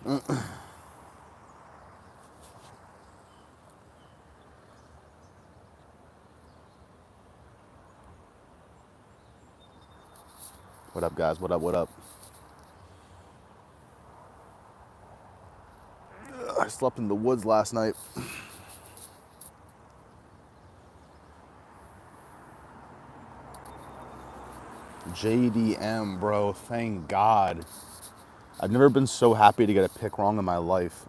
What up, guys? What up? What up? I slept in the woods last night. JDM, bro. Thank God. I've never been so happy to get a pick wrong in my life.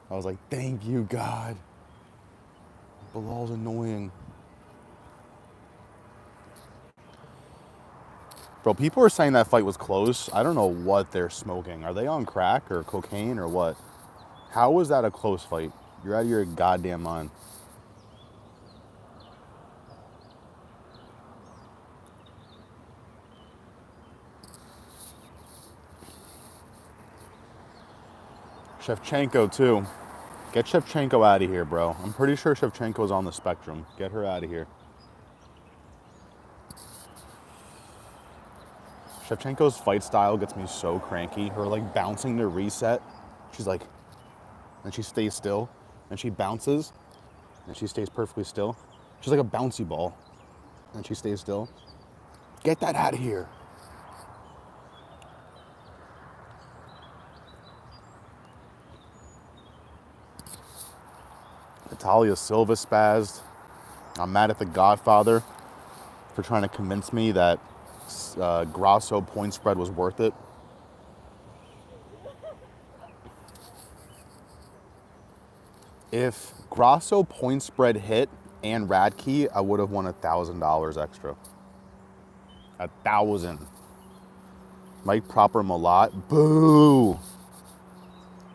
I was like, thank you, God. Bilal's annoying. Bro, people are saying that fight was close. I don't know what they're smoking. Are they on crack or cocaine or what? How was that a close fight? You're out of your goddamn mind. Shevchenko, too. Get Shevchenko out of here, bro. I'm pretty sure Shevchenko's on the spectrum. Get her out of here. Shevchenko's fight style gets me so cranky. Her like bouncing to reset. She's like, and she stays still, and she bounces, and she stays perfectly still. She's like a bouncy ball, and she stays still. Get that out of here. Natalia Silva spazzed. I'm mad at the Godfather for trying to convince me that Grasso point spread was worth it. If Grasso point spread hit and Radke, I would have won $1,000 extra. 1,000. Mike Proper Malott, boo.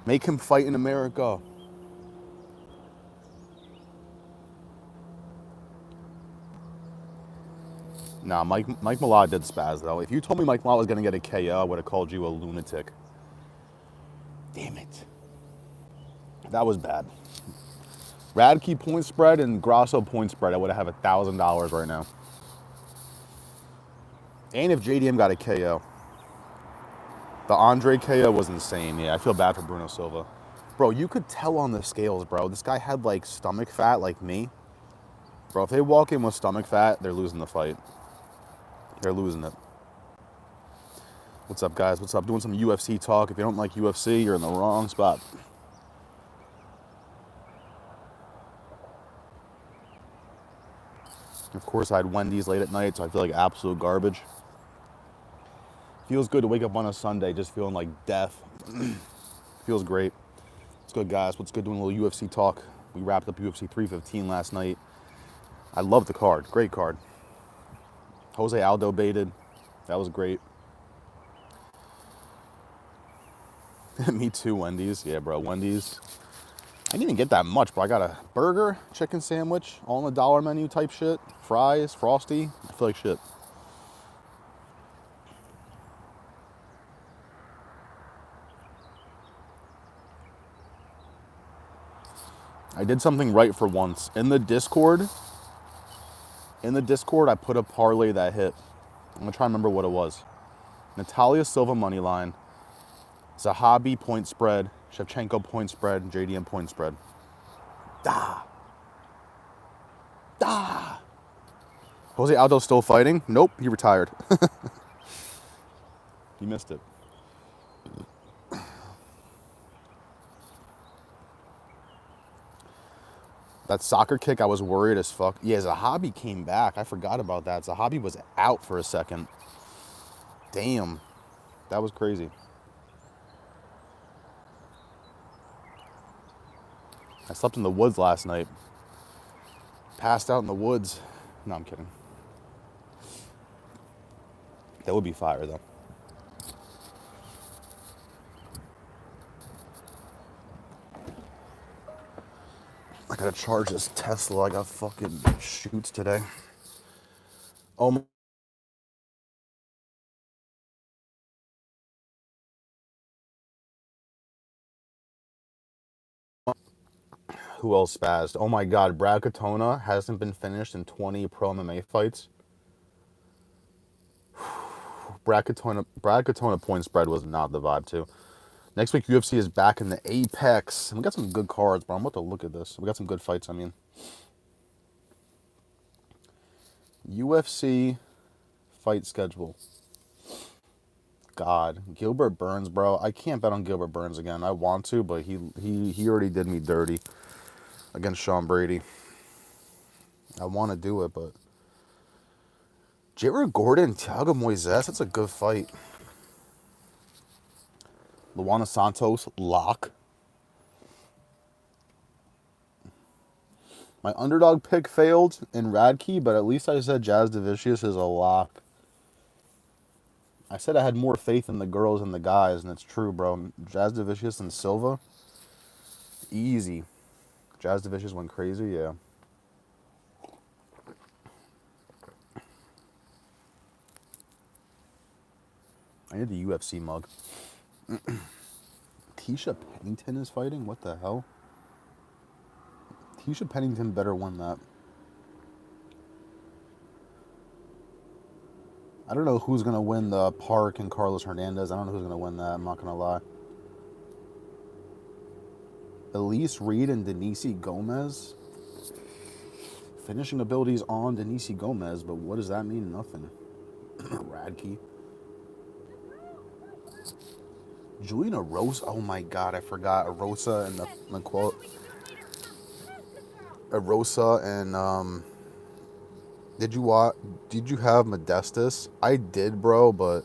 Make him fight in America. Nah, Mike Malott did spaz though. If you told me Mike Malott was gonna get a KO, I would have called you a lunatic. Damn it. That was bad. Radke point spread and Grasso point spread, I would have $1,000 right now. And if JDM got a KO. The Andre KO was insane. Yeah, I feel bad for Bruno Silva. Bro, you could tell on the scales, bro. This guy had like stomach fat like me. Bro, if they walk in with stomach fat, they're losing the fight. They're losing it. What's up, guys? What's up? Doing some UFC talk. If you don't like UFC, you're in the wrong spot. Of course, I had Wendy's late at night, so I feel like absolute garbage. Feels good to wake up on a Sunday just feeling like death. Feels great. What's good, guys? What's good doing a little UFC talk? We wrapped up UFC 315 last night. I love the card. Great card. Jose Aldo baited. That was great. Me too, Wendy's. Yeah, bro, Wendy's. I didn't even get that much, but I got a burger, chicken sandwich, all on the dollar menu type shit. Fries, Frosty. I feel like shit. I did something right for once. In the Discord, I put a parlay that hit. I'm gonna try and remember what it was. Natalia Silva money line, Zahabi point spread, Shevchenko point spread, JDM point spread. Da, da. Jose Aldo still fighting? Nope, he retired. He missed it. That soccer kick, I was worried as fuck. Yeah, Zahabi came back. I forgot about that. Zahabi was out for a second. Damn, that was crazy. I slept in the woods last night. Passed out in the woods. No, I'm kidding. That would be fire, though. I gotta charge this Tesla. I got fucking shoots today. Oh my. Who else spazzed? Oh my god, Brad Katona hasn't been finished in 20 pro MMA fights. Brad Katona point spread was not the vibe too. Next week, UFC is back in the Apex. And we got some good cards, bro. I'm about to look at this. We got some good fights, I mean. UFC fight schedule. God. Gilbert Burns, bro. I can't bet on Gilbert Burns again. I want to, but he already did me dirty against Sean Brady. I want to do it, but... Jared Gordon, Thiago Moises, that's a good fight. Luana Santos, lock. My underdog pick failed in Radke, but at least I said Jazz Devicius is a lock. I said I had more faith in the girls and the guys, and it's true, bro. Jazz Devicius and Silva, easy. Jazz Devicius went crazy, yeah. I need the UFC mug. Tisha Pennington is fighting? What the hell? Tisha Pennington better win that. I don't know who's going to win the Park and Carlos Hernandez. I don't know who's going to win that. I'm not going to lie. Elise Reed and Denise Gomez. Finishing abilities on Denise Gomez, but what does that mean? Nothing. Radke. Juliana Rosa. Oh my God, I forgot. Arosa and the quote. Arosa and Did you have Modestus? I did, bro, but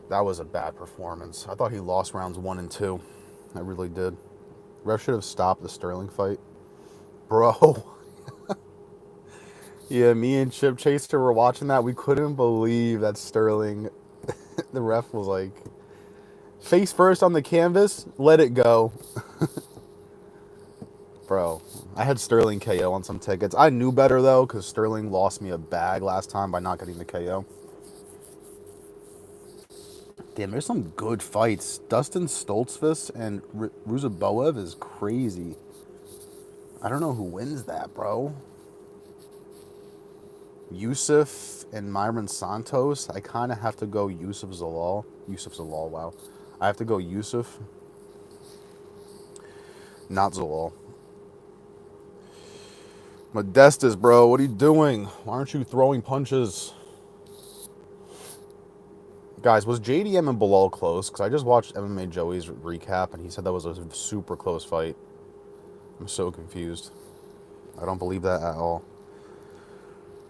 that was a bad performance. I thought he lost rounds 1 and 2. I really did. Ref should have stopped the Sterling fight. Bro. Yeah, me and Chip Chaser were watching that. We couldn't believe that Sterling, the ref was like, face first on the canvas, let it go. Bro, I had Sterling KO on some tickets. I knew better, though, because Sterling lost me a bag last time by not getting the KO. Damn, there's some good fights. Dustin Stoltzfus and Ruzaboev is crazy. I don't know who wins that, bro. Yusuf and Myron Santos. I kind of have to go Yusuf Zalal. Yusuf Zalal, wow. I have to go Yusuf. Not Zalal. Modestus, bro. What are you doing? Why aren't you throwing punches? Guys, was JDM and Bilal close? Because I just watched MMA Joey's recap, and he said that was a super close fight. I'm so confused. I don't believe that at all.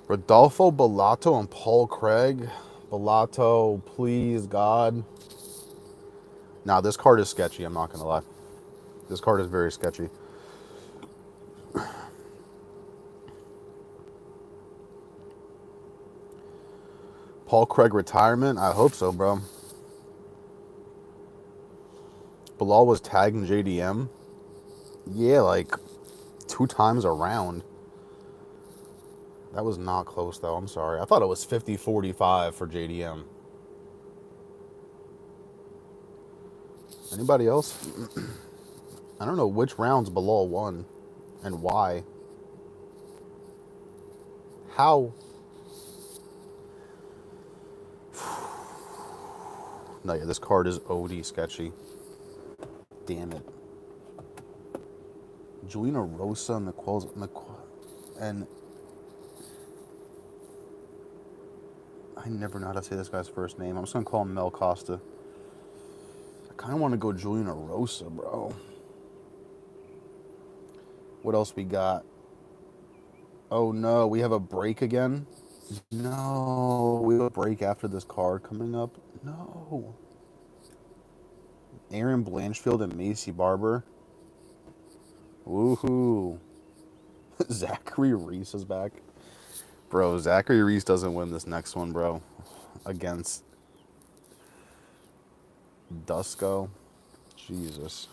Rodolfo Bellato and Paul Craig. Bellato, please, God. Nah, this card is sketchy, I'm not going to lie. This card is very sketchy. Paul Craig retirement? I hope so, bro. Bilal was tagging JDM. Yeah, like 2 times a round. That was not close, though. I'm sorry. I thought it was 50-45 for JDM. Anybody else? I don't know which rounds Bilal won and why. How? No, yeah, this card is OD sketchy. Damn it. Juliana Rosa and I never know how to say this guy's first name. I'm just going to call him Mel Costa. I kind of want to go Juliana Rosa, bro. What else we got? Oh, no. We have a break again? No. We have a break after this card coming up? No. Aaron Blanchfield and Macy Barber. Woohoo. Zachary Reese is back. Bro, Zachary Reese doesn't win this next one, bro. Against Dusko. Jesus.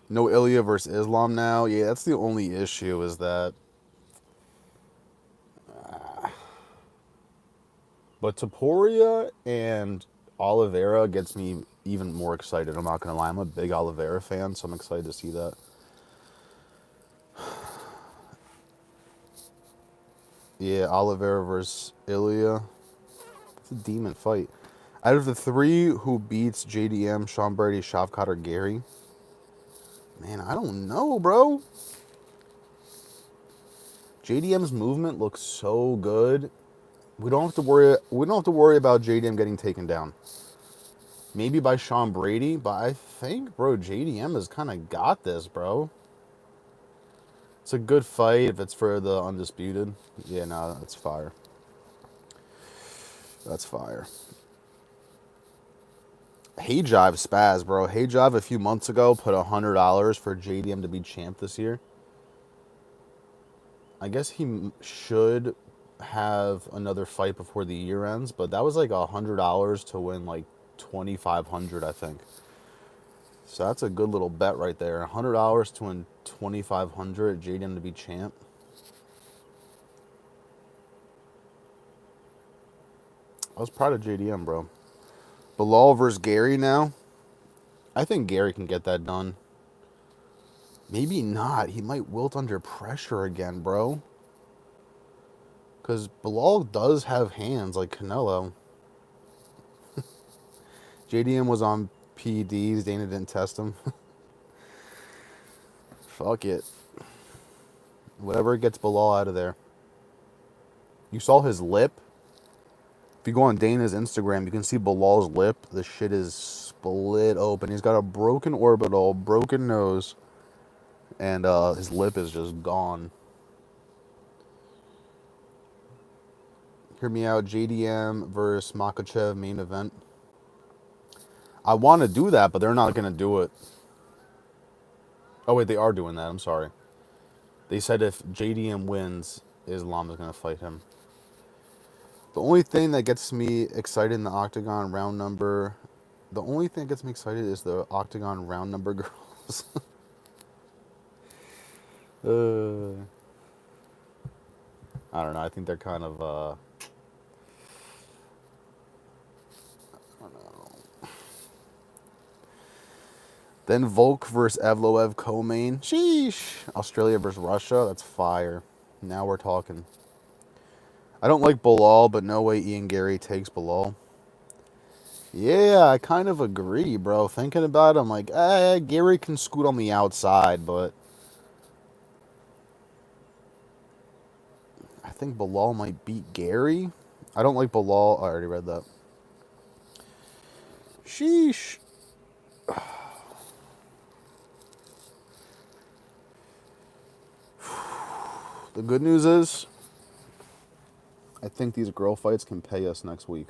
No Ilya versus Islam now. Yeah, that's the only issue is that. But Topuria and Oliveira gets me even more excited. I'm not going to lie. I'm a big Oliveira fan, so I'm excited to see that. Yeah, Oliveira versus Ilya. It's a demon fight. Out of the three, who beats JDM, Sean Brady, Shavkat, or Gary? Man, I don't know, bro. JDM's movement looks so good. We don't have to worry. We don't have to worry about JDM getting taken down. Maybe by Sean Brady, but I think, bro, JDM has kind of got this, bro. It's a good fight if it's for the undisputed. Yeah, no, that's fire. That's fire. Hey Jive Spaz, bro. Hey Jive a few months ago put $100 for JDM to be champ this year. I guess he should have another fight before the year ends, but that was like $100 to win like 2,500, I think. So that's a good little bet right there. $100 to win 2,500. JDM to be champ. I was proud of JDM, bro. Bilal versus Gary now. I think Gary can get that done. Maybe not. He might wilt under pressure again, bro. Because Bilal does have hands like Canelo. JDM was on PEDs. Dana didn't test him. Fuck it. Whatever gets Bilal out of there. You saw his lip? If you go on Dana's Instagram, you can see Bilal's lip. The shit is split open. He's got a broken orbital, broken nose, and his lip is just gone. Hear me out. JDM versus Makachev main event. I want to do that, but they're not going to do it. Oh, wait, they are doing that. I'm sorry. They said if JDM wins, Islam is going to fight him. The only thing that gets me excited in the Octagon round number... The only thing that gets me excited is the Octagon round number girls. I don't know. I think they're kind of... I don't know. Then Volk versus Evloev co-main. Sheesh. Australia versus Russia. That's fire. Now we're talking. I don't like Bilal, but no way Ian Gary takes Bilal. Yeah, I kind of agree, bro. Thinking about it, I'm like, Gary can scoot on the outside, but I think Bilal might beat Gary. I don't like Bilal. I already read that. Sheesh. The good news is, I think these girl fights can pay us next week.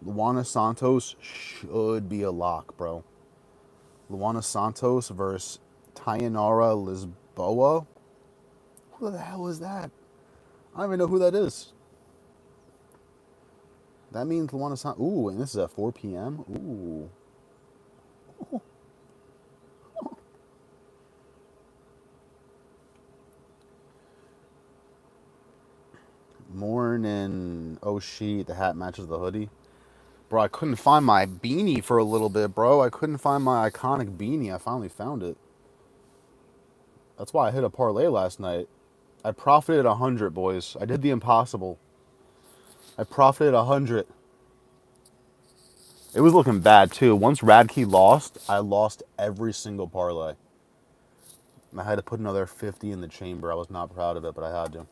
Luana Santos should be a lock, bro. Luana Santos versus Tayanara Lisboa. Who the hell is that? I don't even know who that is. That means Luana Santos. Ooh, and this is at 4 p.m. Ooh. Morning. Oh, shit. The hat matches the hoodie. Bro, I couldn't find my beanie for a little bit, bro. I couldn't find my iconic beanie. I finally found it. That's why I hit a parlay last night. I profited 100, boys. I did the impossible. I profited 100. It was looking bad, too. Once Radke lost, I lost every single parlay. I had to put another 50 in the chamber. I was not proud of it, but I had to.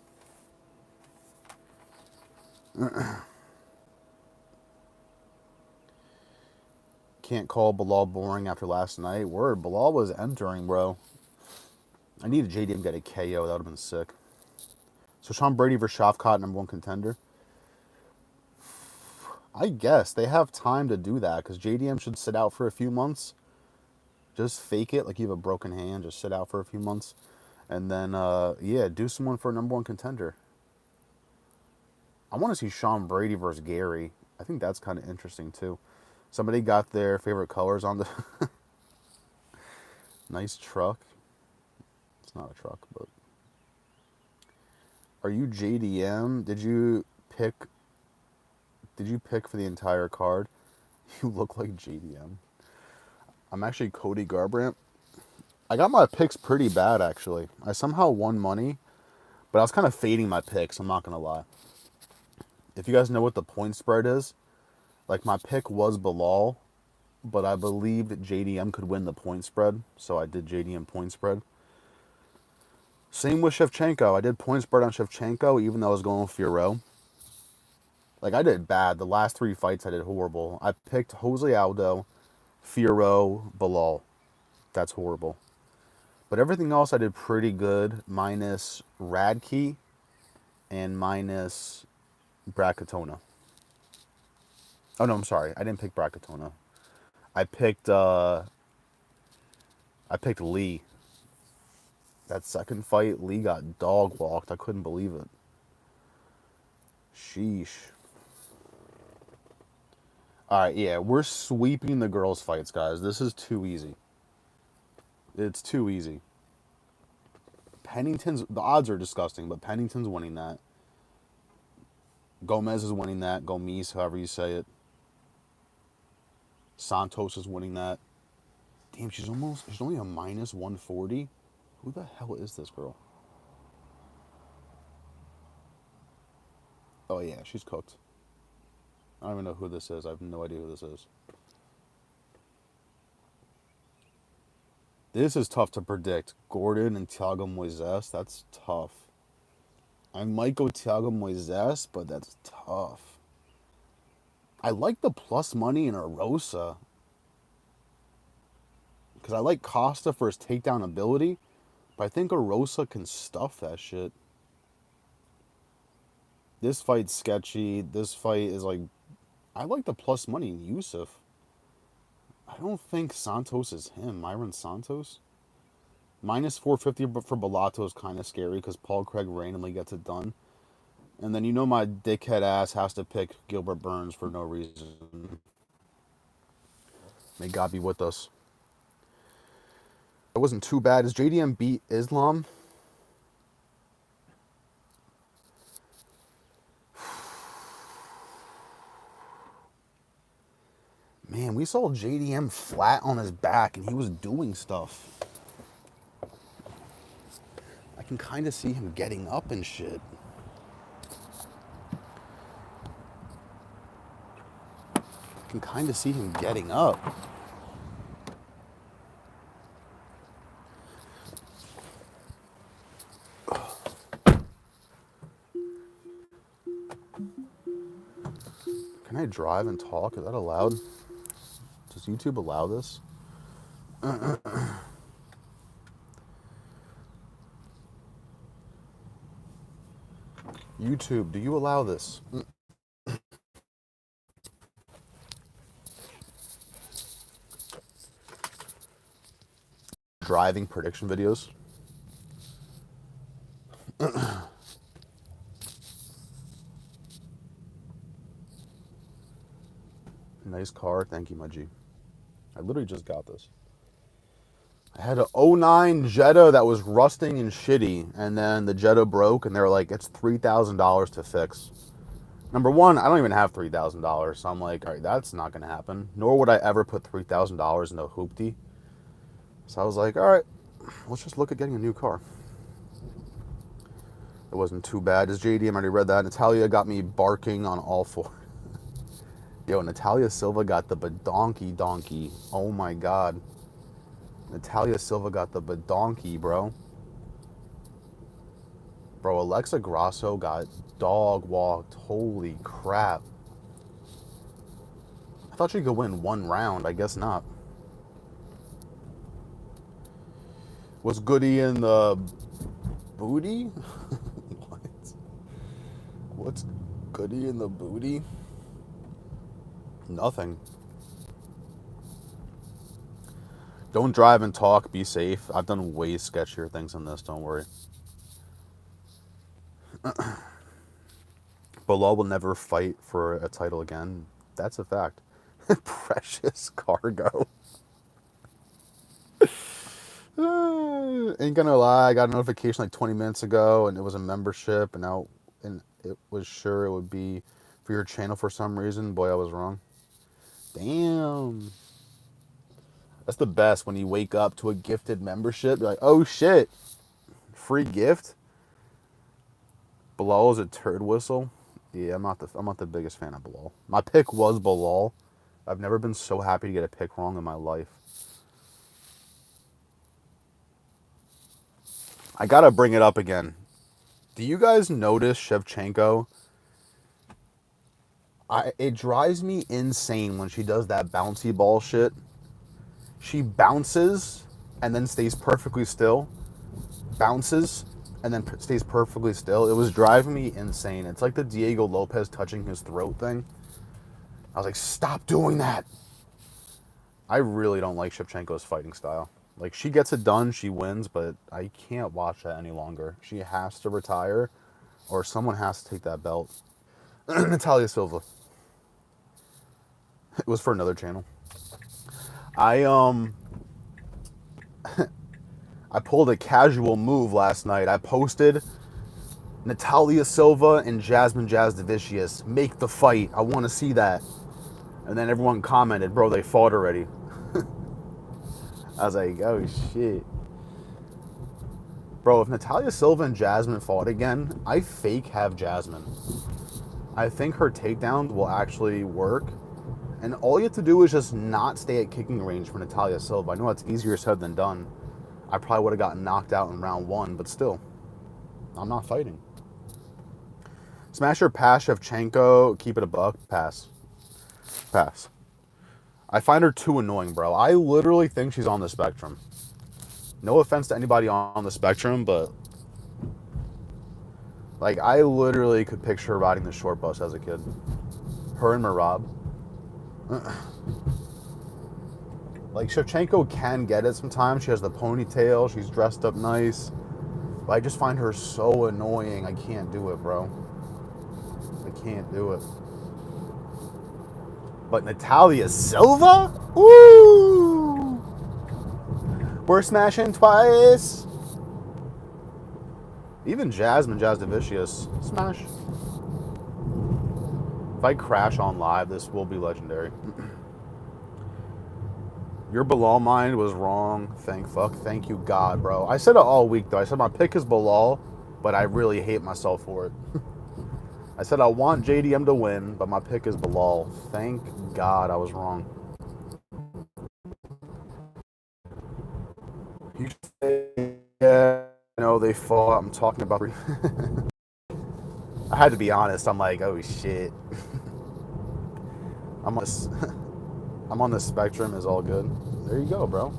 Can't call Bilal boring after last night. Word, Bilal was entering, bro. I needed JDM to get a KO. That would have been sick. So Sean Brady versus Shavkat, #1 contender. I guess they have time to do that because JDM should sit out for a few months. Just fake it like you have a broken hand. Just sit out for a few months. And then, yeah, do someone for a #1 contender. I want to see Sean Brady versus Gary. I think that's kind of interesting, too. Somebody got their favorite colors on the... Nice truck. It's not a truck, but... Are you JDM? Did you pick for the entire card? You look like JDM. I'm actually Cody Garbrandt. I got my picks pretty bad, actually. I somehow won money, but I was kind of fading my picks, I'm not going to lie. If you guys know what the point spread is, like my pick was Bilal, but I believed JDM could win the point spread, so I did JDM point spread. Same with Shevchenko. I did point spread on Shevchenko, even though I was going with Fiorot. Like, I did bad. The last 3 fights, I did horrible. I picked Jose Aldo, Fiorot, Bilal. That's horrible. But everything else I did pretty good, minus Radke and minus Bracatona. Oh, no, I'm sorry. I didn't pick Bracatona. I picked Lee. That second fight, Lee got dog walked. I couldn't believe it. Sheesh. All right, yeah, we're sweeping the girls' fights, guys. This is too easy. It's too easy. The odds are disgusting, but Pennington's winning that. Gomez is winning that. Gomes, however you say it. Santos is winning that. Damn, she's only a minus 140. Who the hell is this girl? Oh, yeah, she's cooked. I don't even know who this is. I have no idea who this is. This is tough to predict. Gordon and Thiago Moises, that's tough. I might go Thiago Moises, but that's tough. I like the plus money in Arosa. Because I like Costa for his takedown ability, but I think Arosa can stuff that shit. This fight's sketchy. This fight is like... I like the plus money in Yusuf. I don't think Santos is him. Myron Santos? Minus 450 for Bellato is kind of scary because Paul Craig randomly gets it done. And then you know my dickhead ass has to pick Gilbert Burns for no reason. May God be with us. It wasn't too bad. Does JDM beat Islam? Man, we saw JDM flat on his back and he was doing stuff. I can kind of see him getting up and shit. I can kind of see him getting up. Can I drive and talk? Is that allowed? Does YouTube allow this? YouTube, do you allow this? Driving prediction videos. Nice car. Thank you, my G. I literally just got this. I had an '09 Jetta that was rusting and shitty, and then the Jetta broke, and they were like, it's $3,000 to fix. Number one, I don't even have $3,000, so I'm like, all right, that's not going to happen. Nor would I ever put $3,000 into a hoopty. So I was like, all right, let's just look at getting a new car. It wasn't too bad. As JDM already read that. Natalia got me barking on all four. Yo, Natalia Silva got the badonkey. Oh my God. Natalia Silva got the badonkey, bro. Bro, Alexa Grasso got dog walked. Holy crap. I thought she could win one round. I guess not. Was Goody in the booty? What? What's Goody in the booty? Nothing. Don't drive and talk. Be safe. I've done way sketchier things than this. Don't worry. Bilal will never fight for a title again. That's a fact. Precious cargo. Ain't gonna lie, I got a notification like 20 minutes ago and it was a membership and it was sure it would be for your channel for some reason. Boy, I was wrong. Damn. That's the best when you wake up to a gifted membership. You're like, oh shit, free gift? Bilal is a turd whistle. Yeah, I'm not the biggest fan of Bilal. My pick was Bilal. I've never been so happy to get a pick wrong in my life. I gotta bring it up again. Do you guys notice Shevchenko? It drives me insane when she does that bouncy ball shit. She bounces and then stays perfectly still. Bounces and then stays perfectly still. It was driving me insane. It's like the Diego Lopez touching his throat thing. I was like, stop doing that. I really don't like Shevchenko's fighting style. Like, she gets it done, she wins, but I can't watch that any longer. She has to retire, or someone has to take that belt. Natalia Silva. It was for another channel. I pulled a casual move last night. I posted Natalia Silva and Jasmine Jasdavicius. Make the fight. I want to see that. And then everyone commented, bro, they fought already. I was like, oh shit. Bro, if Natalia Silva and Jasmine fought again, I fake have Jasmine. I think her takedowns will actually work. And all you have to do is just not stay at kicking range for Natalia Silva. I know that's easier said than done. I probably would have gotten knocked out in round 1, but still, I'm not fighting. Smasher pass Shevchenko, keep it a buck, pass. Pass. I find her too annoying, bro. I literally think she's on the spectrum. No offense to anybody on the spectrum, but like, I literally could picture her riding the short bus as a kid. Her and Marab. Like, Shevchenko can get it sometimes. She has the ponytail. She's dressed up nice. But I just find her so annoying. I can't do it, bro. I can't do it. But Natalia Silva? Woo! We're smashing twice. Even Jasmine Jasdavicius. Smash. If I crash on live, this will be legendary. Your Bilal mind was wrong. Thank you, God, bro. I said it all week, though. I said my pick is Bilal, but I really hate myself for it. I said I want JDM to win, but my pick is Bilal. Thank God I was wrong. You say, yeah, they fought. I'm talking about... I had to be honest. I'm like, oh, shit. I'm on the spectrum. Is all good. There you go, bro.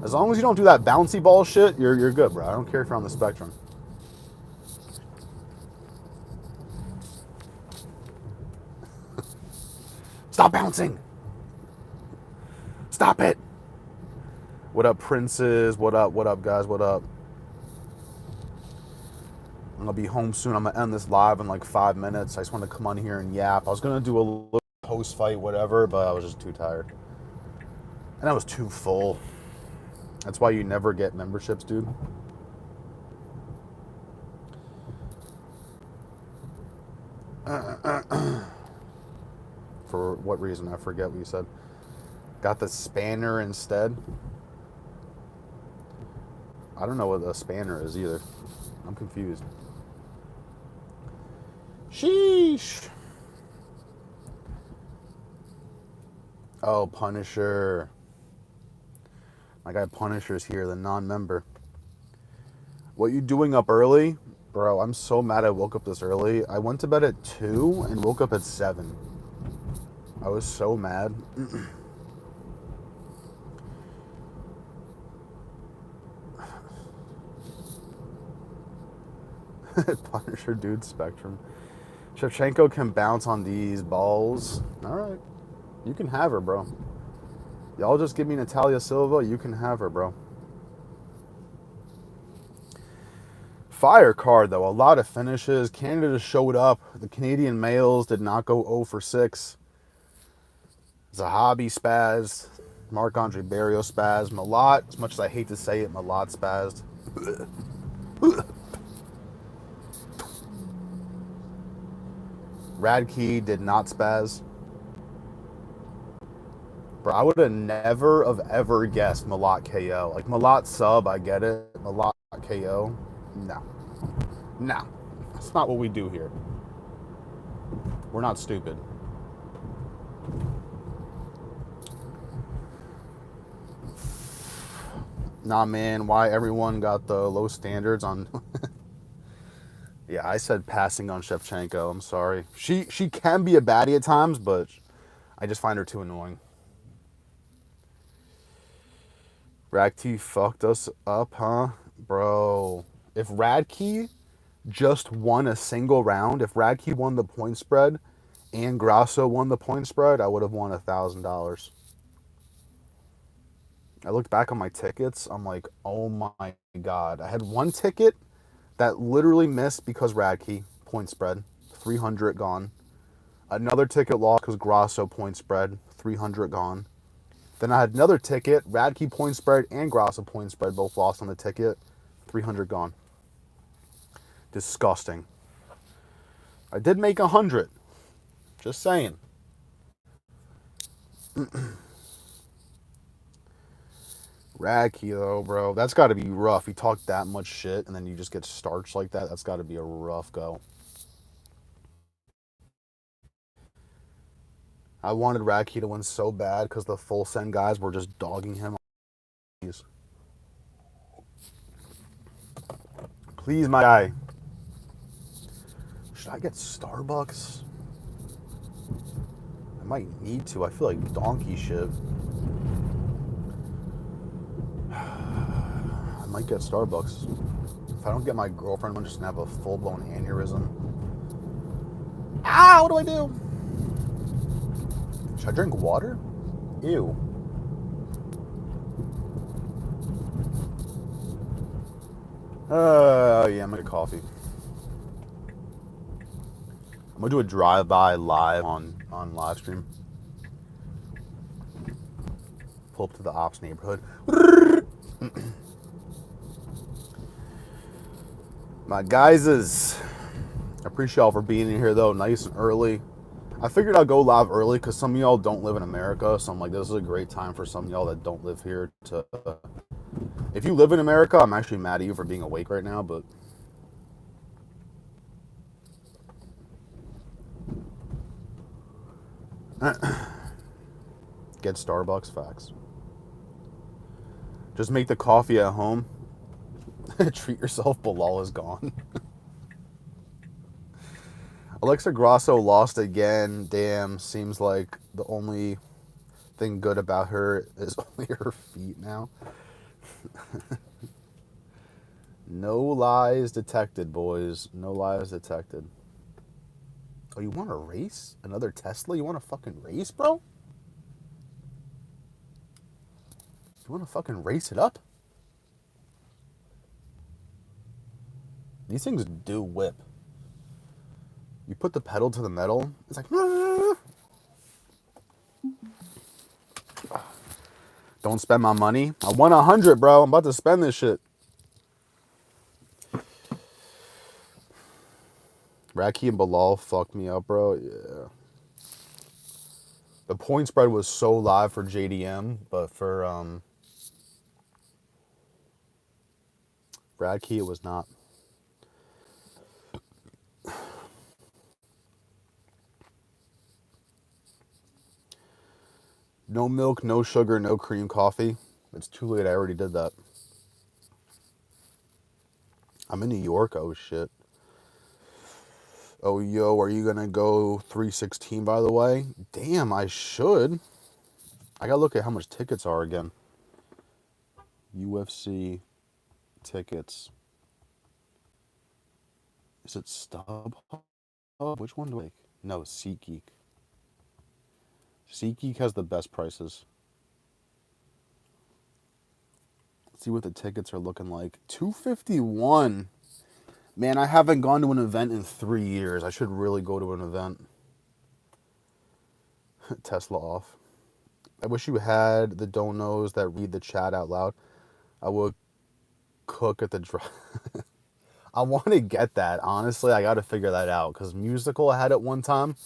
As long as you don't do that bouncy ball shit, you're good, bro. I don't care if you're on the spectrum. Stop bouncing. Stop it. What up, princes? What up, guys? What up? I'm going to be home soon. I'm going to end this live in like 5 minutes. I just want to come on here and yap. I was going to do a little post-fight, whatever, but I was just too tired. And I was too full. That's why you never get memberships, dude. For what reason? I forget what you said. Got the spanner instead. I don't know what a spanner is either. I'm confused. Sheesh. Oh, Punisher. My guy Punisher's here, the non-member. What you doing up early? Bro, I'm so mad I woke up this early. I went to bed at 2 and woke up at 7. I was so mad. Punisher dude spectrum. Shevchenko can bounce on these balls. Alright. You can have her, bro. Y'all just give me Natalia Silva. You can have her, bro. Fire card, though. A lot of finishes. Canada just showed up. The Canadian males did not go 0 for 6. Zahabi spazzed. Marc-Andre Barrios spazzed. Malott, as much as I hate to say it, Malott spazzed. Radke did not spaz. Bro, I would have never have ever guessed Malott KO. Like, Malott sub, I get it. Malott KO, no. No. That's not what we do here. We're not stupid. Nah, man, why everyone got the low standards on... Yeah, I said passing on Shevchenko. I'm sorry. She can be a baddie at times, but I just find her too annoying. Radke fucked us up, huh? Bro, if Radke just won a single round, if Radke won the point spread and Grasso won the point spread, I would have won $1,000. I looked back on my tickets. I'm like, oh my God. I had one ticket that literally missed because Radke, point spread, 300 gone. Another ticket lost because Grasso point spread, 300 gone. Then I had another ticket, Radke point spread and Grasso point spread, both lost on the ticket, 300 gone. Disgusting. I did make 100. Just saying. Radke though, bro, that's got to be rough. You talk that much shit and then you just get starched like that. That's got to be a rough go. I wanted Radke to win so bad because the full send guys were just dogging him. Please, my guy. Should I get Starbucks? I might need to. I feel like donkey shit. I might get Starbucks. If I don't get my girlfriend, I'm just gonna have a full-blown aneurysm. Ah, what do I do? Should I drink water? Ew. Yeah, I'm gonna get coffee. I'm gonna do a drive-by live on live stream. Pull up to the ops neighborhood. My guys, I appreciate y'all for being in here though, nice and early. I figured I'd go live early because some of y'all don't live in America, so I'm like, this is a great time for some of y'all that don't live here to... If you live in America, I'm actually mad at you for being awake right now, but... Get Starbucks, facts. Just make the coffee at home. Treat yourself, Bilal is gone. Alexa Grasso lost again. Damn, seems like the only thing good about her is only her feet now. No lies detected, boys. No lies detected. Oh, you want to race? Another Tesla? You want to fucking race, bro? You want to fucking race it up? These things do whip. You put the pedal to the metal, it's like... Don't spend my money. I won 100, bro. I'm about to spend this shit. Radke and Bilal fucked me up, bro. Yeah. The point spread was so live for JDM, but for Radke, it was not. No milk, no sugar, no cream coffee. It's too late. I already did that. I'm in New York. Oh, shit. Oh, yo, are you going to go 316, by the way? Damn, I should. I got to look at how much tickets are again. UFC tickets. Is it StubHub? Which one do I like? No, SeatGeek. SeatGeek has the best prices. Let's see what the tickets are looking like. $251. Man, I haven't gone to an event in 3 years. I should really go to an event. Tesla off. I wish you had the donos that read the chat out loud. I would cook at the drive. I want to get that. Honestly, I got to figure that out because Musical I had it one time.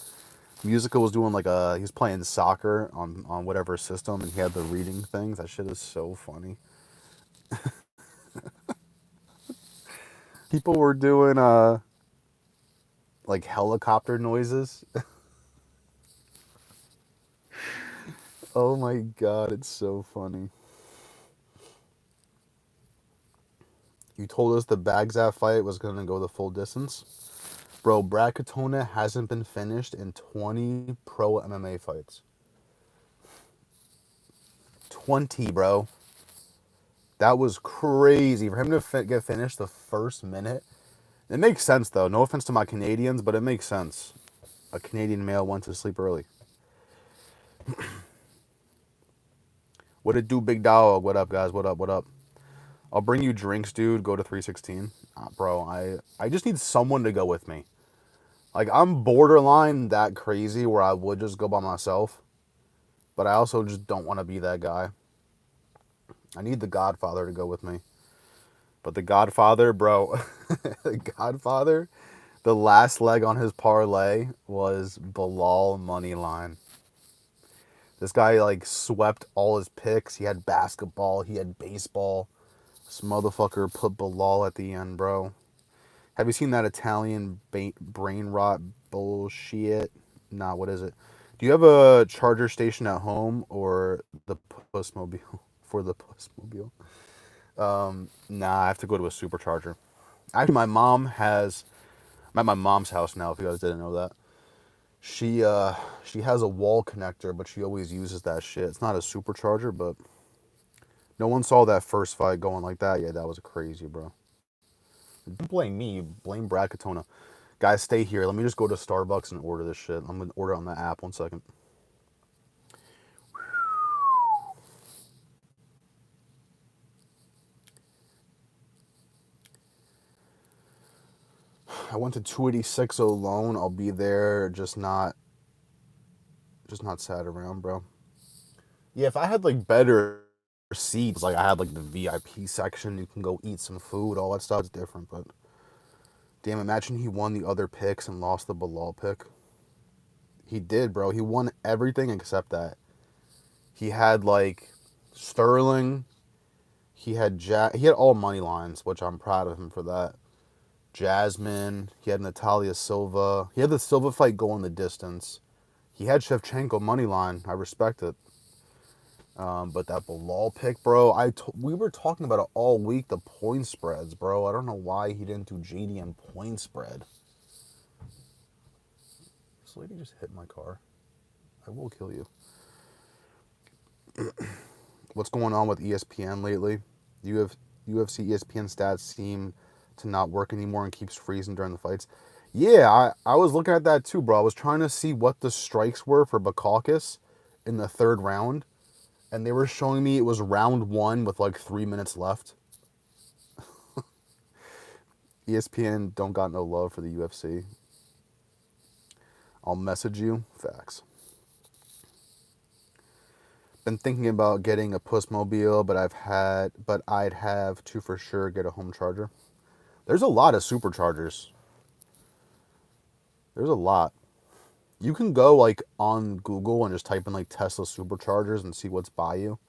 Musical was doing like he was playing soccer on whatever system, and he had the reading things. That shit is so funny. People were doing like helicopter noises. Oh my god, it's so funny. You told us the Baghdad fight was gonna go the full distance. Bro, Brad Katona hasn't been finished in 20 pro MMA fights. 20, bro. That was crazy. For him to get finished the first minute. It makes sense, though. No offense to my Canadians, but it makes sense. A Canadian male went to sleep early. What it do, big dog? What up, guys? What up? What up? I'll bring you drinks, dude. Go to 316. Bro, I just need someone to go with me. Like, I'm borderline that crazy where I would just go by myself. But I also just don't want to be that guy. I need the Godfather to go with me. But the Godfather, bro, the Godfather, the last leg on his parlay was Bilal money line. This guy like swept all his picks. He had basketball, he had baseball. This motherfucker put Bilal at the end, bro. Have you seen that Italian brain rot bullshit? Nah, what is it? Do you have a charger station at home or the Pussmobile? For the Pussmobile? Nah, I have to go to a supercharger. Actually, my mom has. I'm at my mom's house now. If you guys didn't know that, she has a wall connector, but she always uses that shit. It's not a supercharger, but no one saw that first fight going like that. Yeah, that was crazy, bro. Don't blame me. Blame Brad Katona. Guys, stay here. Let me just go to Starbucks and order this shit. I'm gonna order on the app. 1 second. I went to 286 alone. I'll be there. Just not sat around, bro. Yeah, if I had like better seats, like I had like the VIP section, you can go eat some food, all that stuff. It's different, but damn, imagine he won the other picks and lost the Bilal pick. He did, bro. He won everything except that. He had like Sterling. He had all money lines, which I'm proud of him for that. Jasmine. He had Natalia Silva. He had the Silva fight going the distance. He had Shevchenko money line. I respect it. But that Bilal pick, bro, we were talking about it all week, the point spreads, bro. I don't know why he didn't do JDM point spread. This lady just hit my car. I will kill you. What's going on with ESPN lately? UFC ESPN stats seem to not work anymore and keeps freezing during the fights. Yeah, I was looking at that too, bro. I was trying to see what the strikes were for Bukakis in the third round, and they were showing me it was round 1 with like 3 minutes left. ESPN don't got no love for the UFC. I'll message you. Facts. Been thinking about getting a Pussmobile, but I'd have to for sure get a home charger. There's a lot of superchargers. There's a lot. You can go like on Google and just type in like Tesla superchargers and see what's by you.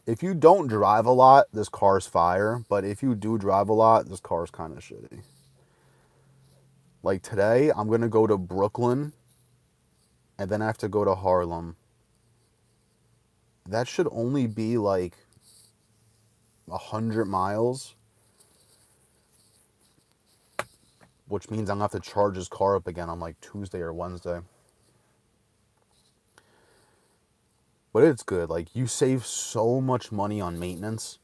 If you don't drive a lot, this car's fire. But if you do drive a lot, this car's kind of shitty. Like today, I'm going to go to Brooklyn and then I have to go to Harlem. That should only be like 100 miles, which means I'm going to have to charge his car up again on like Tuesday or Wednesday. But it's good. Like, you save so much money on maintenance.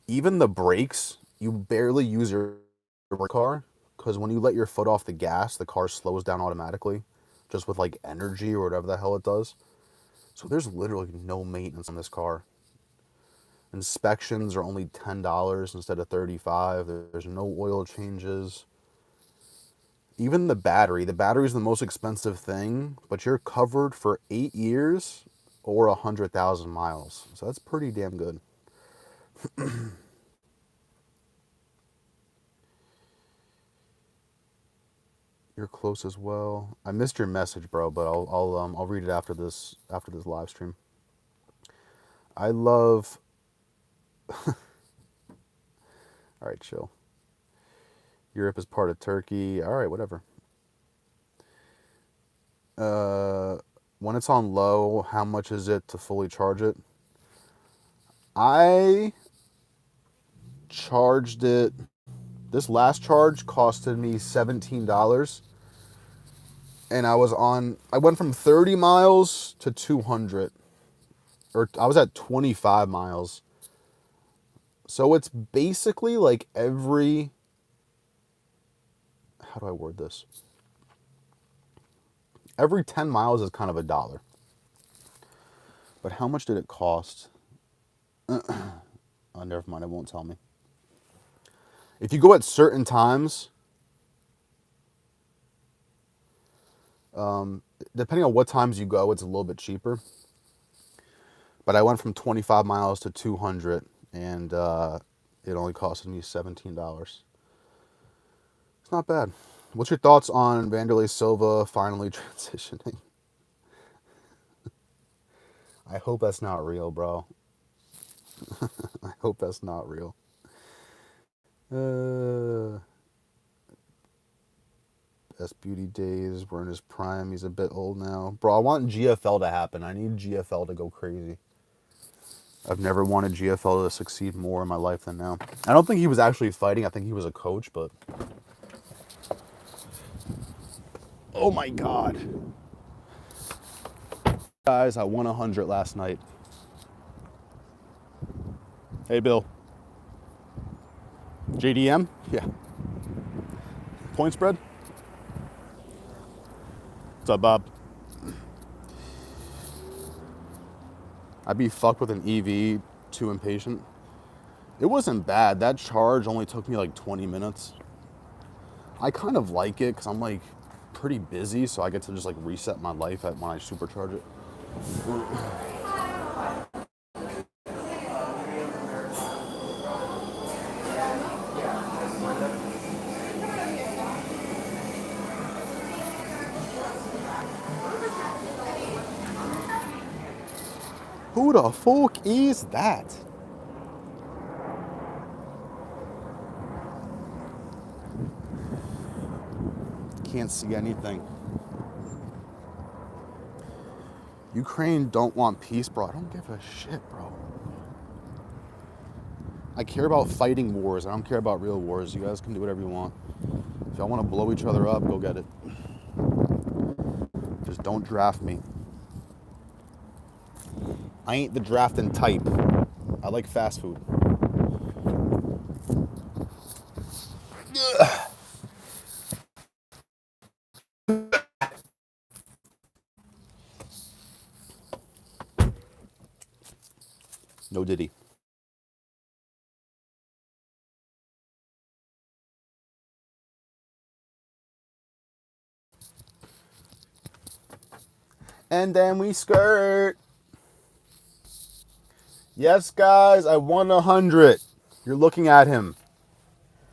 Even the brakes, you barely use your car because when you let your foot off the gas, the car slows down automatically just with like energy or whatever the hell it does. So there's literally no maintenance on this car. Inspections are only $10 instead of $35. There's no oil changes. Even the battery is the most expensive thing, but you're covered for 8 years or 100,000 miles. So that's pretty damn good. You're close as well. I missed your message, bro, but I'll read it after this live stream. I love. All right, chill. Europe is part of Turkey. All right, whatever. When it's on low, how much is it to fully charge it? I charged it. This last charge costed me $17. And I went from 30 miles to 200. Or I was at 25 miles. So it's basically like every, how do I word this? Every 10 miles is kind of $1. But how much did it cost? Oh, never mind, it won't tell me. If you go at certain times, depending on what times you go, it's a little bit cheaper. But I went from 25 miles to 200, and it only costed me $17. It's not bad. What's your thoughts on Wanderlei Silva finally transitioning? I hope that's not real, bro. I hope that's not real. Best beauty days. We're in his prime. He's a bit old now. Bro, I want GFL to happen. I need GFL to go crazy. I've never wanted GFL to succeed more in my life than now. I don't think he was actually fighting. I think he was a coach, but... Oh my God. Guys, I won 100 last night. Hey, Bill. JDM? Yeah. Point spread? What's up, Bob? I'd be fucked with an EV, too impatient. It wasn't bad. That charge only took me like 20 minutes. I kind of like it because I'm like pretty busy, so I get to just like reset my life when I supercharge it. Who the fuck is that? Can't see anything. Ukraine don't want peace, bro. I don't give a shit, bro. I care about fighting wars. I don't care about real wars. You guys can do whatever you want. If y'all want to blow each other up, go get it. Just don't draft me. I ain't the drafting type. I like fast food. No diddy. And then we skirt. Yes, guys, I won 100. You're looking at him.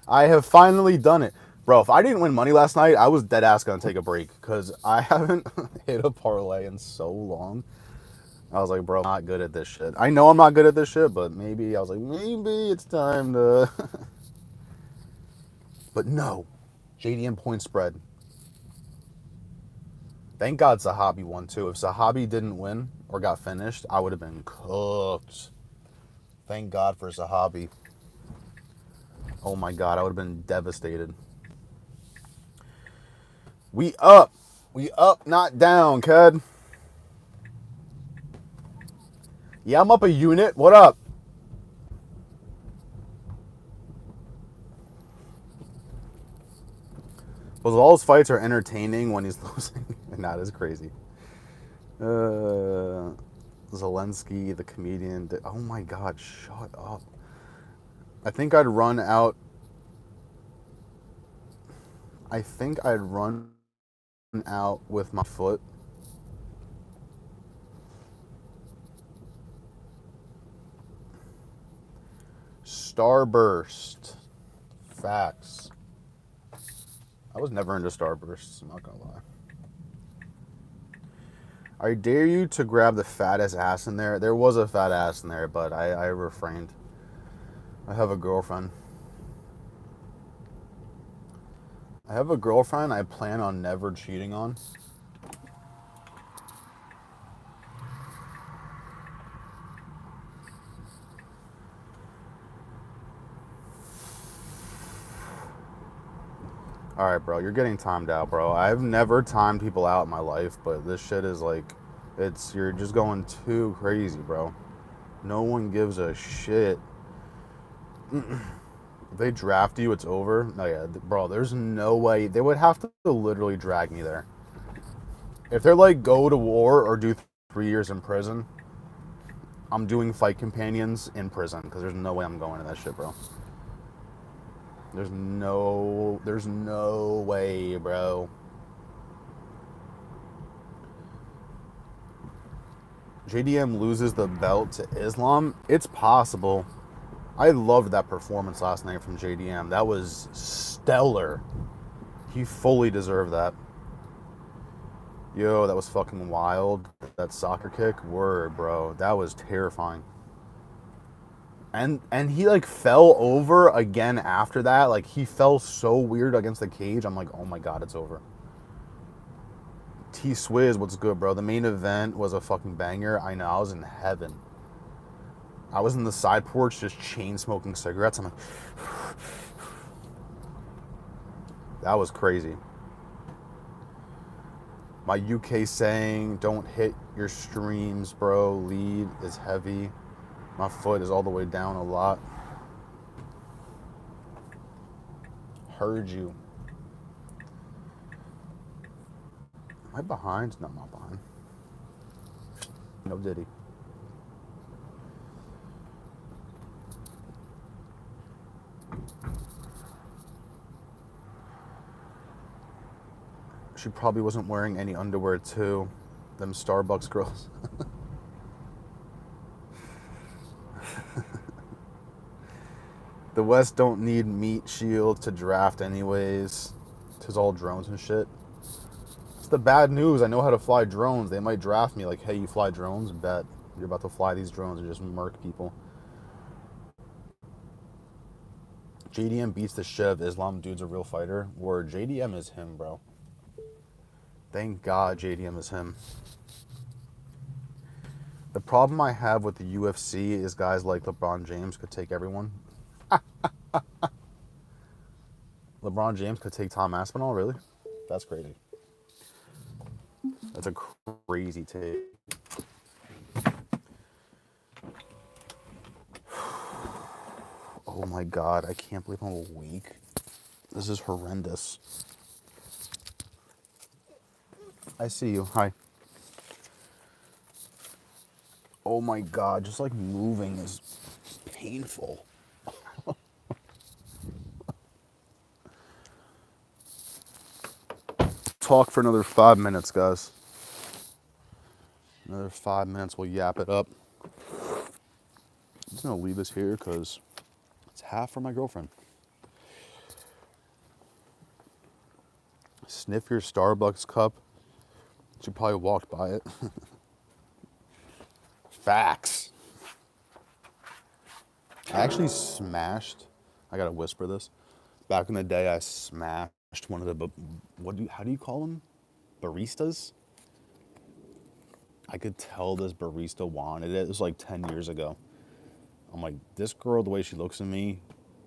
I have finally done it. Bro, if I didn't win money last night, I was dead ass gonna take a break because I haven't hit a parlay in so long. I was like, bro, I'm not good at this shit. I know I'm not good at this shit, but maybe, I was like, maybe it's time to... But no. JDM point spread. Thank God Zahabi won too. If Zahabi didn't win or got finished, I would have been cooked. Thank God for Zahabi. Oh my God, I would have been devastated. We up. We up, not down, cud. Yeah, I'm up a unit. What up? Well, all his fights are entertaining when he's losing. And that is crazy. Zelensky, the comedian. Oh my God, shut up. I think I'd run out with my foot. Starburst. Facts. I was never into Starbursts, I'm not gonna lie. I dare you to grab the fattest ass in there. There was a fat ass in there, but I refrained. I have a girlfriend. I plan on never cheating on. All right, bro, you're getting timed out, bro. I've never timed people out in my life, but this shit is like, you're just going too crazy, bro. No one gives a shit. If they draft you, it's over. No, yeah, bro, there's no way. They would have to literally drag me there. If they're like, go to war or do 3 years in prison, I'm doing fight companions in prison because there's no way I'm going to that shit, bro. There's no way, bro. JDM loses the belt to Islam. It's possible. I loved that performance last night from JDM. That was stellar. He fully deserved that. Yo, that was fucking wild. That soccer kick, word, bro. That was terrifying. And he like fell over again after that. Like he fell so weird against the cage. I'm like, oh my god, it's over. T Swizz, what's good, bro? The main event was a fucking banger. I know, I was in heaven. I was in the side porch just chain smoking cigarettes. I'm like, that was crazy. My UK saying, don't hit your streams, bro. Lead is heavy. My foot is all the way down a lot. Heard you. Am I behind? No, I'm not behind. No diddy. She probably wasn't wearing any underwear too. Them Starbucks girls. The West don't need meat shield to draft anyways. It's all drones and shit. It's the bad news. I know how to fly drones. They might draft me like, hey, you fly drones? Bet. You're about to fly these drones and just murk people. JDM beats the shit out of Islam. Dude's a real fighter. Word, JDM is him, bro. Thank God JDM is him. The problem I have with the UFC is guys like LeBron James could take everyone. LeBron James could take Tom Aspinall, really? That's crazy. That's a crazy take. Oh my god, I can't believe I'm awake. This is horrendous. I see you. Hi. Oh my god, just like moving is painful. Talk for another 5 minutes, guys. Another 5 minutes, we'll yap it up. I'm just gonna leave this here because it's half for my girlfriend. Sniff your Starbucks cup. She probably walked by it. Facts. I actually smashed, I gotta whisper this. Back in the day, I smashed one of the, how do you call them? Baristas? I could tell this barista wanted it. It was like 10 years ago. I'm like, this girl, the way she looks at me,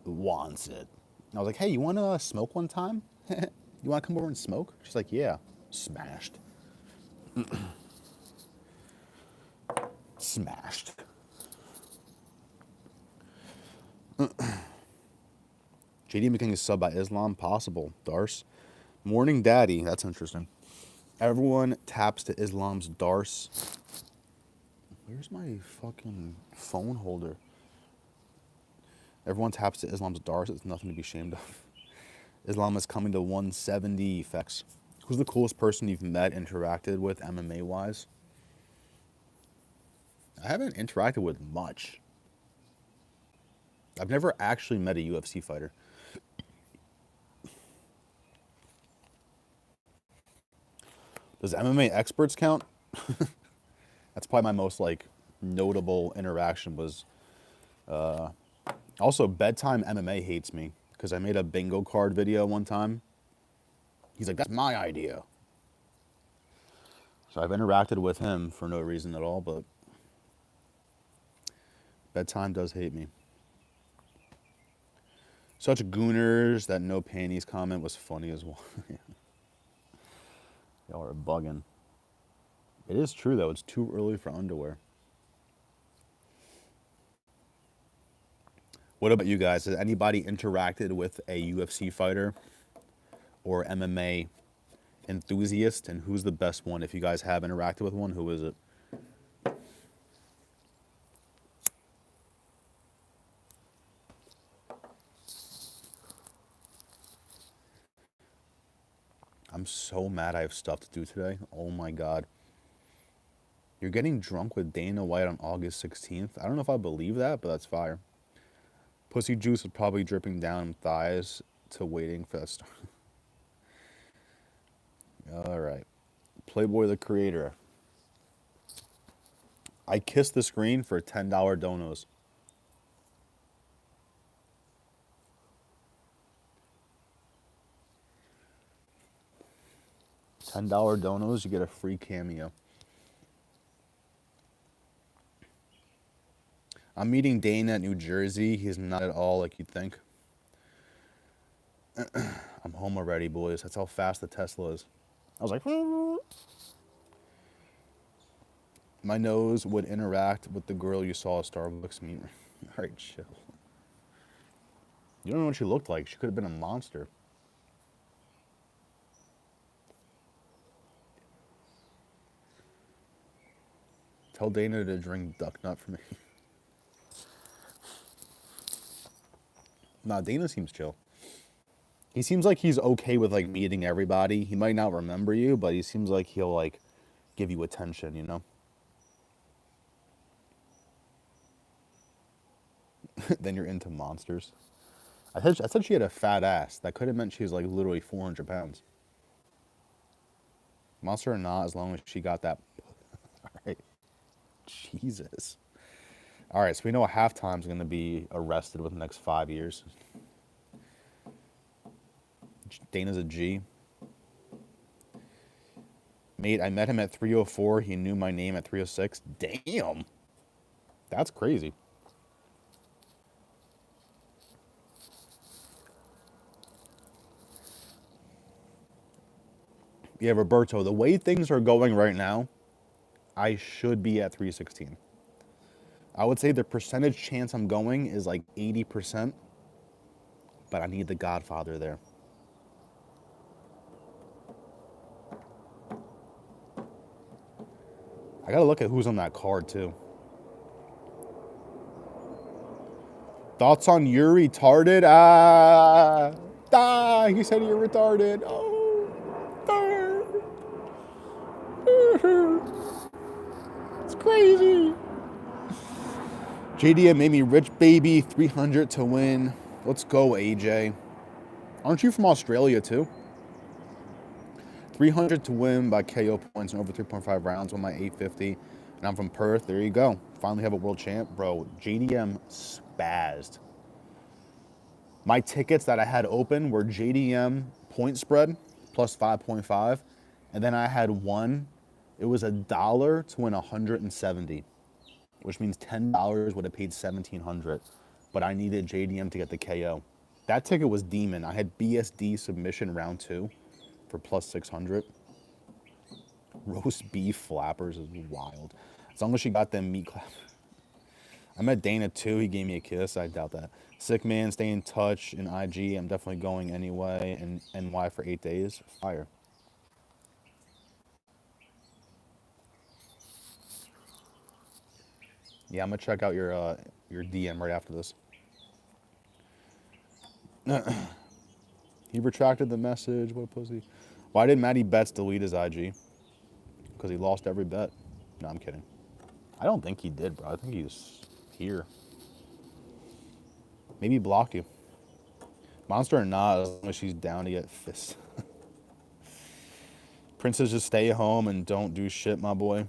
wants it. And I was like, hey, you want to smoke one time? You want to come over and smoke? She's like, yeah. Smashed. Smashed. JD becoming a sub by Islam, possible. Darce. Morning Daddy, that's interesting. Everyone taps to Islam's Darce. Where's my fucking phone holder? Everyone taps to Islam's Darce. It's nothing to be ashamed of. Islam is coming to 170 effects. Who's the coolest person you've met, interacted with, MMA-wise? I haven't interacted with much. I've never actually met a UFC fighter. Does MMA experts count? That's probably my most like notable interaction was. Also, Bedtime MMA hates me because I made a bingo card video one time. He's like, that's my idea. So I've interacted with him for no reason at all, but Bedtime does hate me. Such gooners that no panties comment was funny as well. Y'all are bugging. It is true though. It's too early for underwear. What about you guys? Has anybody interacted with a UFC fighter or MMA enthusiast? And who's the best one? If you guys have interacted with one, who is it? I'm so mad I have stuff to do today. Oh my God. You're getting drunk with Dana White on August 16th. I don't know if I believe that, but that's fire. Pussy juice is probably dripping down thighs to waiting for that start. All right. Playboy the Creator. I kissed the screen for $10 donos. $10 donos, you get a free cameo. I'm meeting Dana at New Jersey. He's not at all like you'd think. I'm home already, boys. That's how fast the Tesla is. I was like, my nose would interact with the girl you saw at Starbucks meet. All right, chill. You don't know what she looked like. She could have been a monster. Tell Dana to drink duck nut for me. Nah, Dana seems chill. He seems like he's okay with like meeting everybody. He might not remember you, but he seems like he'll like give you attention, you know? Then you're into monsters. I said she had a fat ass. That could have meant she was like literally 400 pounds. Monster or not, as long as she got that. All right. Jesus. All right, so we know a halftime's going to be arrested within the next 5 years. Dana's a G. Mate, I met him at 3:04. He knew my name at 3:06. Damn. That's crazy. Yeah, Roberto, the way things are going right now, I should be at 316. I would say the percentage chance I'm going is like 80%, but I need the Godfather there. I gotta look at who's on that card too. Thoughts on you're retarded? He said you're retarded. Oh. It's crazy. JDM made me rich, baby. 300 to win. Let's go, AJ. Aren't you from Australia too? 300 to win by KO points in over 3.5 rounds on my 850. And I'm from Perth. There you go. Finally have a world champ. Bro, JDM spazzed. My tickets that I had open were JDM point spread plus 5.5. And then I had one. It was $1 to win 170, which means $10 would have paid 1,700. But I needed JDM to get the KO. That ticket was demon. I had BSD submission round 2 for plus 600. Roast beef flappers is wild. As long as she got them meat clap. I met Dana too. He gave me a kiss. I doubt that. Sick man, stay in touch in IG. I'm definitely going anyway. And NY for 8 days. Fire. Yeah, I'm gonna check out your DM right after this. He retracted the message. What a pussy. Why did Matty Betts delete his IG? Because he lost every bet. No, I'm kidding. I don't think he did, bro. I think he's here. Maybe block you. Monster or not, as long as she's down to get fists. Princess, just stay home and don't do shit, my boy.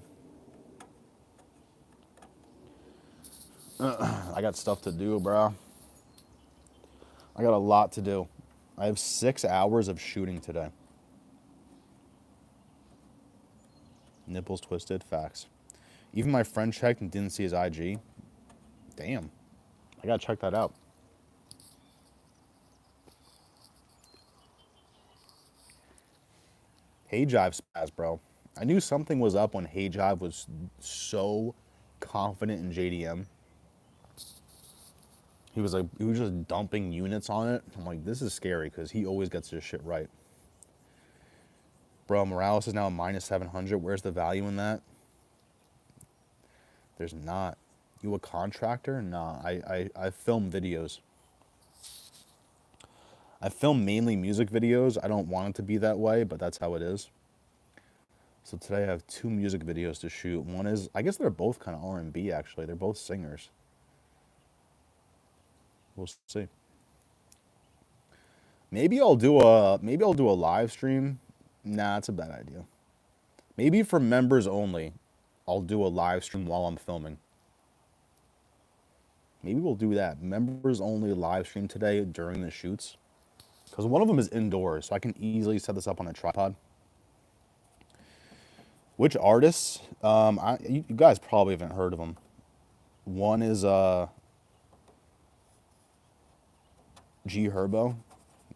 I got stuff to do, bro. I got a lot to do. I have 6 hours of shooting today. Nipples twisted, facts. Even my friend checked and didn't see his IG. Damn. I gotta check that out. Hey Jive spaz, bro. I knew something was up when Hey Jive was so confident in JDM. He was just dumping units on it. I'm like, this is scary because he always gets his shit right. Bro, Morales is now minus 700. Where's the value in that? There's not. You a contractor? Nah, I film videos. I film mainly music videos. I don't want it to be that way, but that's how it is. So today I have 2 music videos to shoot. One is, I guess they're both kind of R&B actually. They're both singers. We'll see. Maybe I'll do a live stream. Nah, it's a bad idea. Maybe for members only, I'll do a live stream while I'm filming. Maybe we'll do that. Members only live stream today during the shoots. Because one of them is indoors, so I can easily set this up on a tripod. Which artists? You guys probably haven't heard of them. One is G Herbo.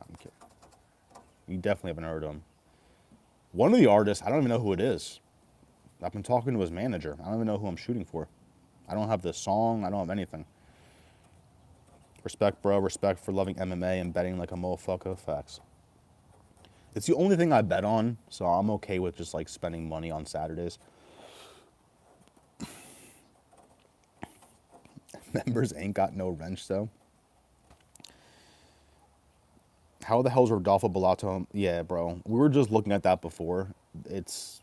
I'm kidding. You definitely haven't heard of him. One of the artists, I don't even know who it is. I've been talking to his manager. I don't even know who I'm shooting for. I don't have the song. I don't have anything. Respect, bro. Respect for loving MMA and betting like a motherfucker. Facts. It's the only thing I bet on, so I'm okay with just like spending money on Saturdays. Members ain't got no wrench though. How the hell's Rodolfo Bellato? Yeah, bro. We were just looking at that before. This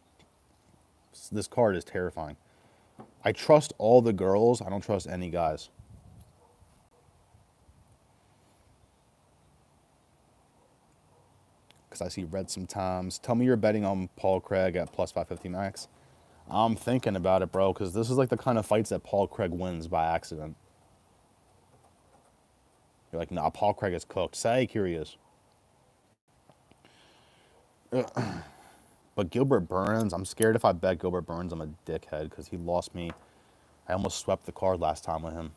card is terrifying. I trust all the girls. I don't trust any guys. Because I see red sometimes. Tell me you're betting on Paul Craig at plus 550 max. I'm thinking about it, bro, because this is like the kind of fights that Paul Craig wins by accident. You're like, nah, Paul Craig is cooked. Psych, here he is. But Gilbert Burns, I'm scared if I bet Gilbert Burns, I'm a dickhead because he lost me. I almost swept the card last time with him.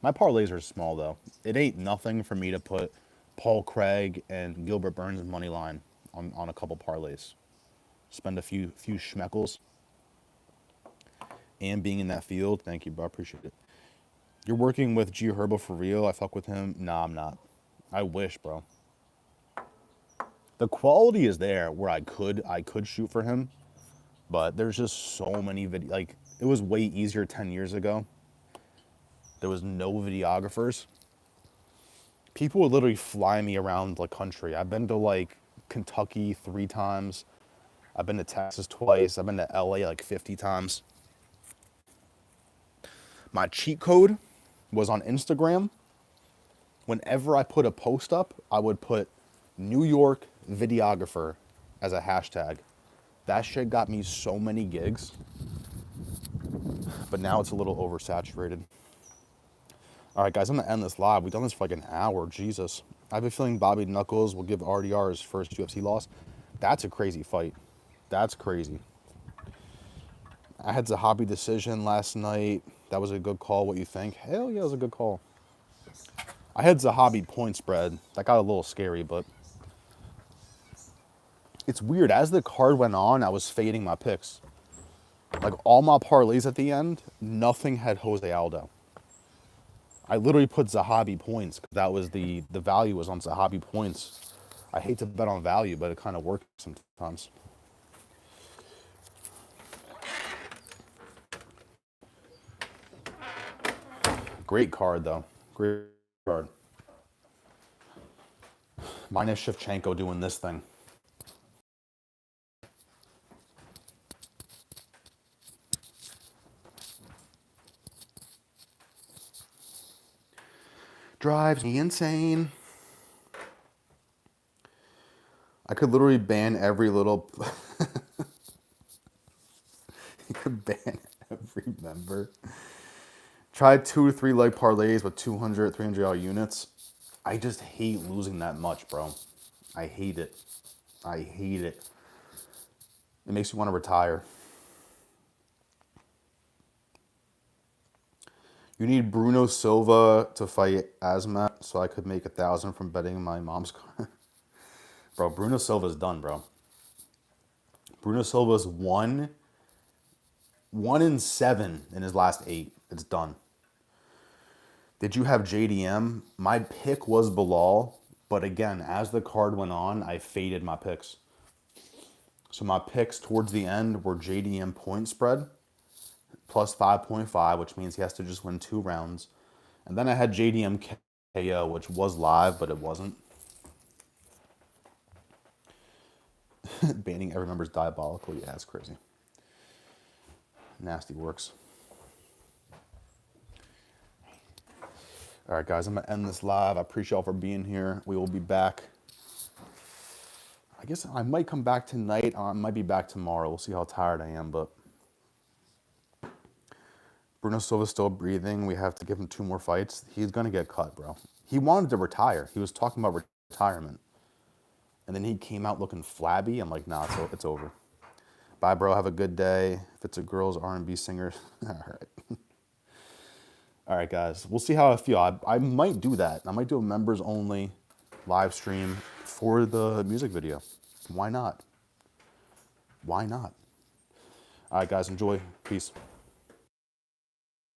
My parlays are small, though. It ain't nothing for me to put Paul Craig and Gilbert Burns' money line on a couple parlays. Spend a few schmeckles. And being in that field, thank you, bro. I appreciate it. You're working with G Herbo for real? I fuck with him. Nah, I'm not. I wish, bro. The quality is there where I could shoot for him, but there's just so many like it was way easier 10 years ago. There was no videographers. People would literally fly me around the country. I've been to like Kentucky 3 times. I've been to Texas twice. I've been to LA like 50 times. My cheat code was on Instagram. Whenever I put a post up, I would put New York videographer as a hashtag. That shit got me so many gigs. But now it's a little oversaturated. All right, guys, I'm going to end this live. We've done this for like an hour. Jesus. I have a feeling Bobby Knuckles will give RDR his first UFC loss. That's a crazy fight. That's crazy. I had Zahabi decision last night. That was a good call. What you think? Hell yeah, it was a good call. I had Zahabi point spread. That got a little scary, but it's weird. As the card went on, I was fading my picks. Like all my parlays at the end, nothing had Jose Aldo. I literally put Zahabi points. That was the value was on Zahabi points. I hate to bet on value, but it kind of works sometimes. Great card, though. Great card. Minus Shevchenko doing this thing. Drives me insane. I could literally ban every little... You could ban every member. Try 2 to 3 leg parlays with 200, $300 units. I just hate losing that much, bro. I hate it. I hate it. It makes me want to retire. You need Bruno Silva to fight Asmat so I could make 1,000 from betting my mom's car. Bro, Bruno Silva's done, bro. Bruno Silva's 1-7 in his last 8. It's done. Did you have JDM? My pick was Bilal, but again, as the card went on, I faded my picks. So my picks towards the end were JDM point spread plus 5.5, which means he has to just win 2 rounds. And then I had JDM KO, which was live, but it wasn't. Banning every member's diabolical. Yeah, it's crazy. Nasty works. All right, guys, I'm going to end this live. I appreciate y'all for being here. We will be back. I guess I might come back tonight. I might be back tomorrow. We'll see how tired I am, but Bruno Silva's still breathing. We have to give him 2 more fights. He's going to get cut, bro. He wanted to retire. He was talking about retirement. And then he came out looking flabby. I'm like, nah, it's over. Bye, bro. Have a good day. If it's a girl's R&B singer. All right. All right, guys. We'll see how I feel. I might do that. I might do a members only live stream for the music video. Why not? Why not? All right, guys. Enjoy. Peace.